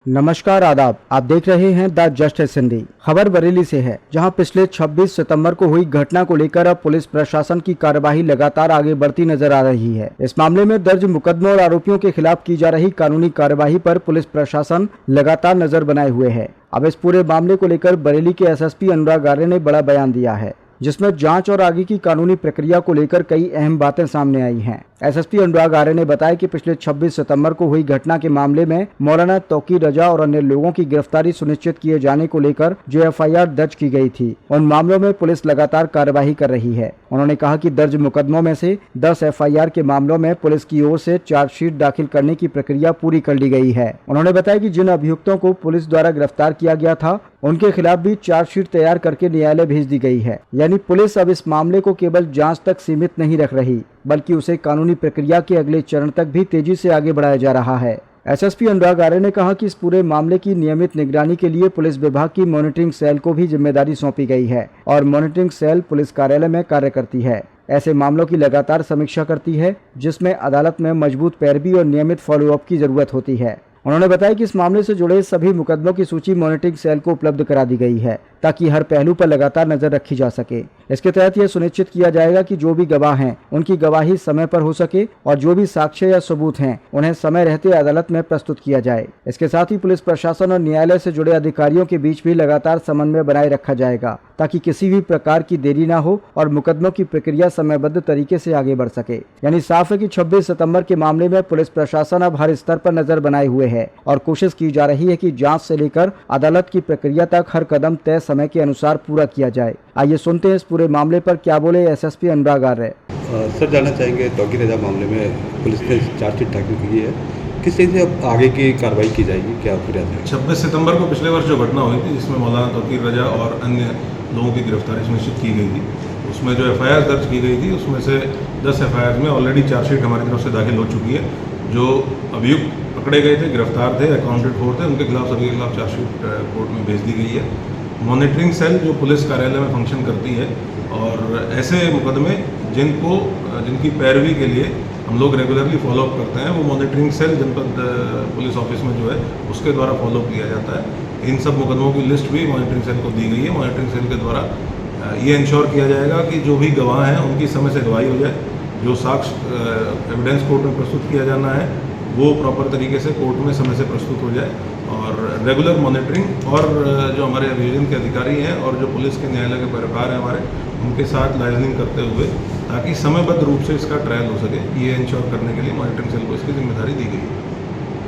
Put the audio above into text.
नमस्कार आदाब, आप देख रहे हैं द जस्टिस हिंदी। खबर बरेली से है, जहां पिछले 26 सितंबर को हुई घटना को लेकर अब पुलिस प्रशासन की कार्यवाही लगातार आगे बढ़ती नजर आ रही है। इस मामले में दर्ज मुकदमों और आरोपियों के खिलाफ की जा रही कानूनी कार्यवाही पर पुलिस प्रशासन लगातार नजर बनाए हुए है। अब इस पूरे मामले को लेकर बरेली के एसएसपी अनुराग आर्य ने बड़ा बयान दिया है, जिसमें जांच और आगे की कानूनी प्रक्रिया को लेकर कई अहम बातें सामने आई हैं। एसएसपी अनुराग आर्य ने बताया कि पिछले 26 सितंबर को हुई घटना के मामले में मौलाना तौकीर रजा और अन्य लोगों की गिरफ्तारी सुनिश्चित किए जाने को लेकर जो एफआईआर दर्ज की गई थी, उन मामलों में पुलिस लगातार कार्यवाही कर रही है। उन्होंने कहा कि दर्ज मुकदमों में से 10 एफआईआर के मामलों में पुलिस की ओर से चार्जशीट दाखिल करने की प्रक्रिया पूरी कर ली गई है। उन्होंने बताया कि जिन अभियुक्तों को पुलिस द्वारा गिरफ्तार किया गया था, उनके खिलाफ भी चार्जशीट तैयार करके न्यायालय भेज दी गई है। यानी पुलिस अब इस मामले को केवल जांच तक सीमित नहीं रख रही, बल्कि उसे कानूनी प्रक्रिया के अगले चरण तक भी तेजी से आगे बढ़ाया जा रहा है। एसएसपी अनुराग आर्य ने कहा कि इस पूरे मामले की नियमित निगरानी के लिए पुलिस विभाग की मॉनिटरिंग सेल को भी जिम्मेदारी सौंपी गई है और मॉनिटरिंग सेल पुलिस कार्यालय में कार्य करती है। ऐसे मामलों की लगातार समीक्षा करती है, जिसमें अदालत में मजबूत पैरवी और नियमित फॉलोअप की जरूरत होती है। उन्होंने बताया कि इस मामले से जुड़े सभी मुकदमों की सूची मॉनिटरिंग सेल को उपलब्ध करा दी गई है, ताकि हर पहलू पर लगातार नजर रखी जा सके। इसके तहत यह सुनिश्चित किया जाएगा कि जो भी गवाह हैं, उनकी गवाही समय पर हो सके और जो भी साक्ष्य या सबूत हैं, उन्हें समय रहते अदालत में प्रस्तुत किया जाए। इसके साथ ही पुलिस प्रशासन और न्यायालय से जुड़े अधिकारियों के बीच भी लगातार समन्वय बनाए रखा जाएगा, ताकि किसी भी प्रकार की देरी न हो और मुकदमों की प्रक्रिया समयबद्ध तरीके से आगे बढ़ सके। यानी साफ है कि 26 सितंबर के मामले में पुलिस प्रशासन अब हर स्तर पर नजर बनाए हुए है और कोशिश की जा रही है कि जांच से लेकर अदालत की प्रक्रिया तक हर कदम तय समय के अनुसार पूरा किया जाए। आइए सुनते हैं इस पूरे मामले पर क्या बोले एसएसपी अनुराग आर्य। सर, जानना चाहेंगे तौकीर रजा मामले में पुलिस ने चार्जशीट दाखिल की है, किस तरीके से अब आगे की कार्रवाई की जाएगी, क्या प्रयास है? 26 सितंबर को पिछले वर्ष जो घटना हुई थी, जिसमें मौलाना तौकीर रजा और अन्य लोगों की गिरफ्तारी सुनिश्चित की गई थी, उसमें जो एफआईआर दर्ज की गई थी, उसमें से 10 एफआईआर में ऑलरेडी चार्जशीट हमारी तरफ से दाखिल हो चुकी है। जो अभियुक्त पकड़े गए थे, गिरफ्तार थे, अकाउंटेड फोर थे, उनके खिलाफ सभी के खिलाफ चार्जशीट कोर्ट में भेज दी गई है। मॉनिटरिंग सेल जो पुलिस कार्यालय में फंक्शन करती है और ऐसे मुकदमे जिनकी पैरवी के लिए हम लोग रेगुलरली फॉलोअप करते हैं, वो मॉनिटरिंग सेल जनपद पुलिस ऑफिस में जो है उसके द्वारा फॉलोअप किया जाता है। इन सब मुकदमों की लिस्ट भी मॉनिटरिंग सेल को दी गई है। मॉनिटरिंग सेल के द्वारा ये इंश्योर किया जाएगा कि जो भी गवाह हैं उनकी समय से गवाही हो जाए, जो साक्ष्य एविडेंस कोर्ट में प्रस्तुत किया जाना है वो प्रॉपर तरीके से कोर्ट में समय से प्रस्तुत हो जाए, और रेगुलर मॉनिटरिंग और जो हमारे अभियोजन के अधिकारी हैं और जो पुलिस के न्यायालय के पैरोकार हैं हमारे, उनके साथ लाइजनिंग करते हुए ताकि समयबद्ध रूप से इसका ट्रायल हो सके, ये इंश्योर करने के लिए मॉनिटरिंग सेल को इसकी जिम्मेदारी दी गई है।